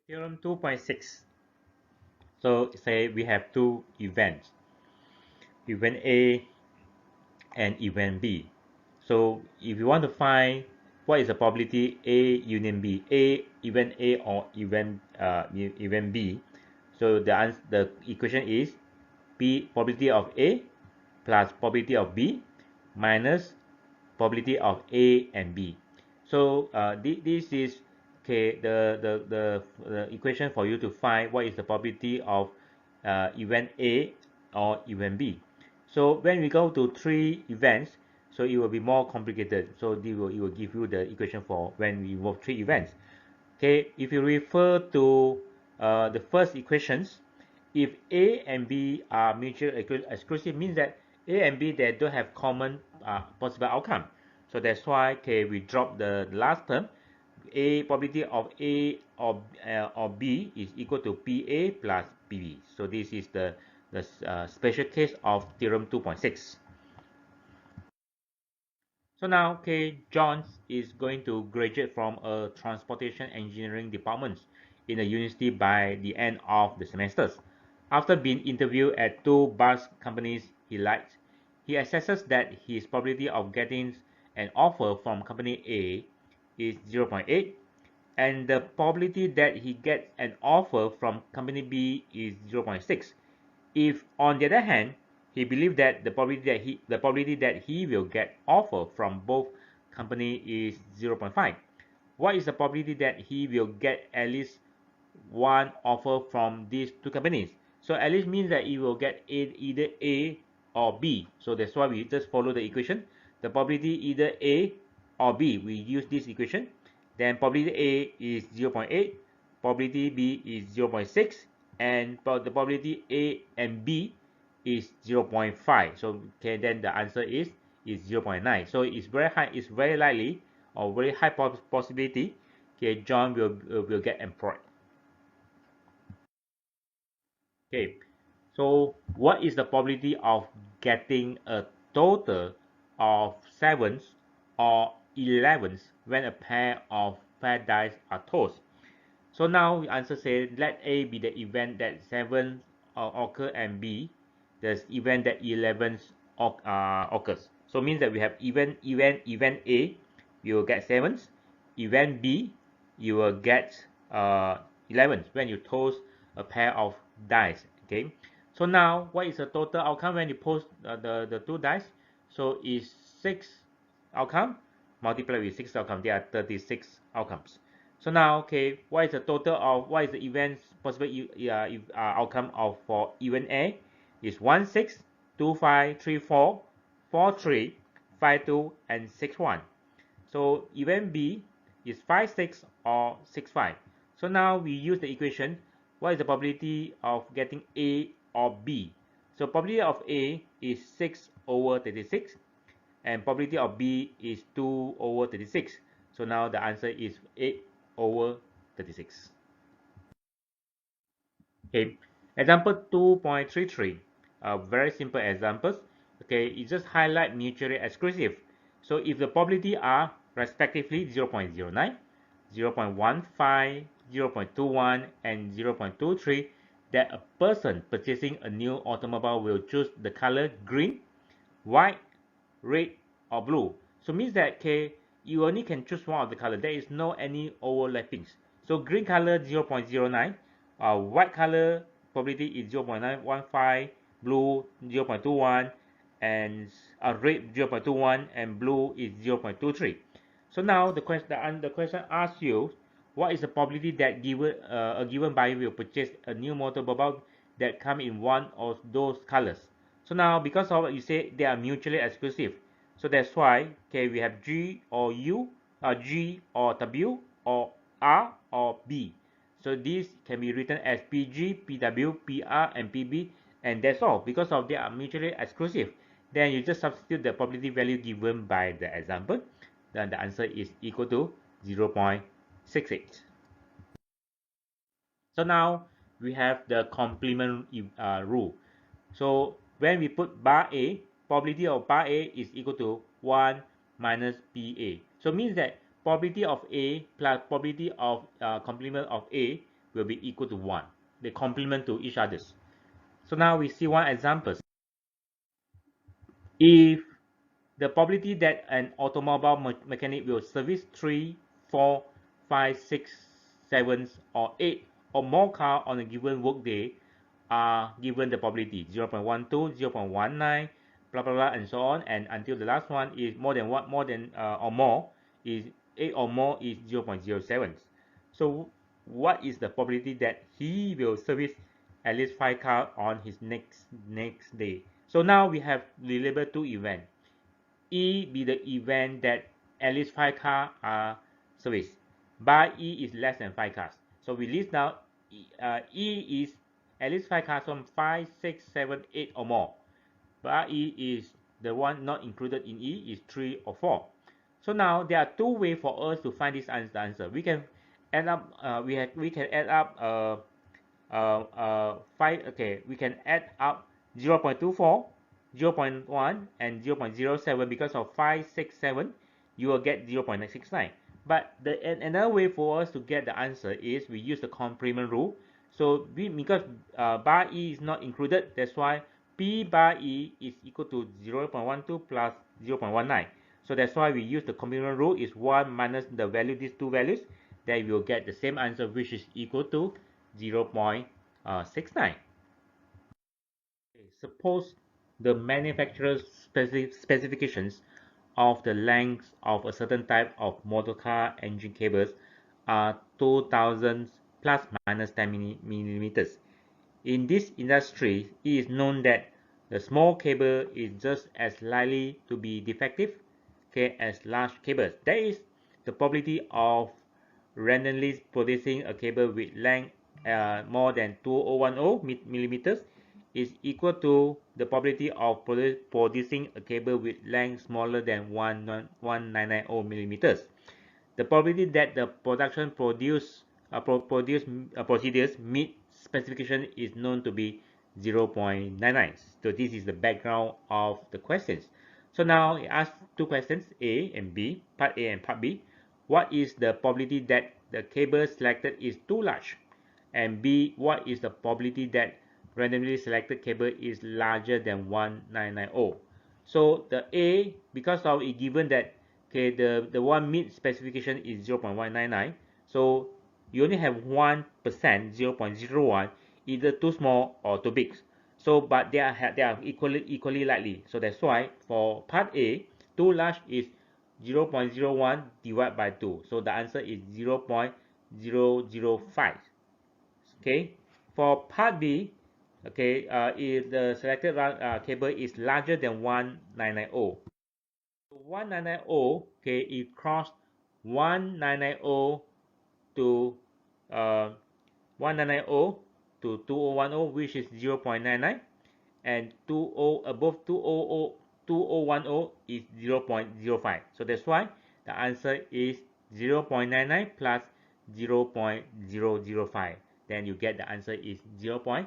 Theorem 2.6. So say we have two events, event A and event B. So if you want to find what is the probability A union B, event A or event B, so the equation is P probability of A plus probability of B minus probability of A and B. So this is okay. The equation for you to find what is the probability of event A or event B. So when we go to three events, so it will be more complicated. So it will give you the equation for when we involve three events. Okay, if you refer to the first equations, if A and B are mutually exclusive, means that A and B they don't have common possible outcome. So that's why okay we drop the last term. A probability of A or B is equal to PA plus PB. So this is the special case of theorem 2.6. So now, okay, John is going to graduate from a transportation engineering department in the university by the end of the semesters. After being interviewed at two bus companies he likes, he assesses that his probability of getting an offer from company A is 0.8 and the probability that he gets an offer from company B is 0.6. If, on the other hand, he believes that the probability that he will get offer from both company is 0.5, what is the probability that he will get at least one offer from these two companies? So at least means that he will get either A or B. So that's why we just follow the equation. The probability either A or B, we use this equation. Then probability A is 0.8, probability B is 0.6, and the probability A and B is 0.5. So okay, then the answer is 0.9. So it's very high, it's very likely or very high possibility okay, John will get employed. Okay, so what is the probability of getting a total of 7s or 11s when a pair of fair dice are tossed? So now the answer says let A be the event that 7 occur and B the event that 11s occurs. So means that we have event A, you will get 7s. Event B, you will get 11s when you toss a pair of dice. Okay. So now what is the total outcome when you post the two dice? So is 6 outcome multiplied with 6 outcome. There are 36 outcomes. So now, okay, what is the total of what is the events possible outcome of for event A is 1 6, 2 5, 3 4, 4 3, 5 2, and 6 1. So event B is 5 6 or 6 5. So now we use the equation. What is the probability of getting A or B? So probability of A is 6 over 36 and probability of B is 2 over 36. So now the answer is 8 over 36. Okay, example 2.33, very simple examples. Okay, it just highlight mutually exclusive. So if the probability are respectively 0.09, 0.15, 0.21, and 0.23, that a person purchasing a new automobile will choose the color green, white, red, or blue. So means that okay, you only can choose one of the color. There is no any overlappings. So green color 0.09, white color probability is 0.915, blue 0.21, and red 0.21, and blue is 0.23. So now the question asks you, what is the probability that a given buyer will purchase a new motorcycle that come in one of those colors? So now because of what you say they are mutually exclusive, so that's why okay we have G or U, G or W, or R or B. So this can be written as PG, PW, PR, and PB, and that's all. Because of they are mutually exclusive, then you just substitute the probability value given by the example, then the answer is equal to 0.68. So now we have the complement rule. So when we put bar A, probability of bar A is equal to 1 minus PA. So means that probability of A plus probability of complement of A will be equal to 1. They complement to each other. So now we see one example. If the probability that an automobile mechanic will service 3, 4, 5, 6, 7, or 8 or more cars on a given workday are given the probability 0.12, 0.19, blah blah blah, and so on, and until the last one is more than or more is 8 or more is 0.07. So what is the probability that he will service at least 5 cars on his next day? So now we have labeled two events. E be the event that at least 5 cars are serviced. Bar E is less than 5 cars. So we list down E is at least 5 cars from 5, 6, 7, 8 or more. Bar E is the one not included in E is 3 or 4. So now there are two ways for us to find this answer. We can add up. We can add up 5. Okay, we can add up 0.24, 0.1, and 0.07 because of 5, 6, 7. You will get 0.69. But another way for us to get the answer is we use the complement rule. So because bar E is not included, that's why P bar E is equal to 0.12 plus 0.19. So that's why we use the complement rule is 1 minus the value, these two values, then we will get the same answer, which is equal to 0.69. Okay, suppose the manufacturer's specifications of the length of a certain type of motor car engine cables are 2000 plus minus 10 millimeters. In this industry, it is known that the small cable is just as likely to be defective, okay, as large cables. That is, the probability of randomly producing a cable with length more than 2010 millimeters is equal to the probability of producing a cable with length smaller than 1990 millimeters. The probability that the production procedures meet specification is known to be 0.99. So this is the background of the questions. So now I ask two questions, A and B, part A and part B. What is the probability that the cable selected is too large? And B, what is the probability that randomly selected cable is larger than 1990? So the A, because of it given that okay, the one mid specification is 0.199, so you only have 1%, 0.01, either too small or too big. So but they are equally likely. So that's why for part A, too large is 0.01 divided by 2. So the answer is 0.005. Okay. For part B, okay, if the selected cable is larger than 1990. 1990, okay, it crossed 1990 to 1990 to 2010, which is 0.99, and 20 above 2010 is 0.05. So that's why the answer is 0.99 plus 0.005. Then you get the answer is 0.995.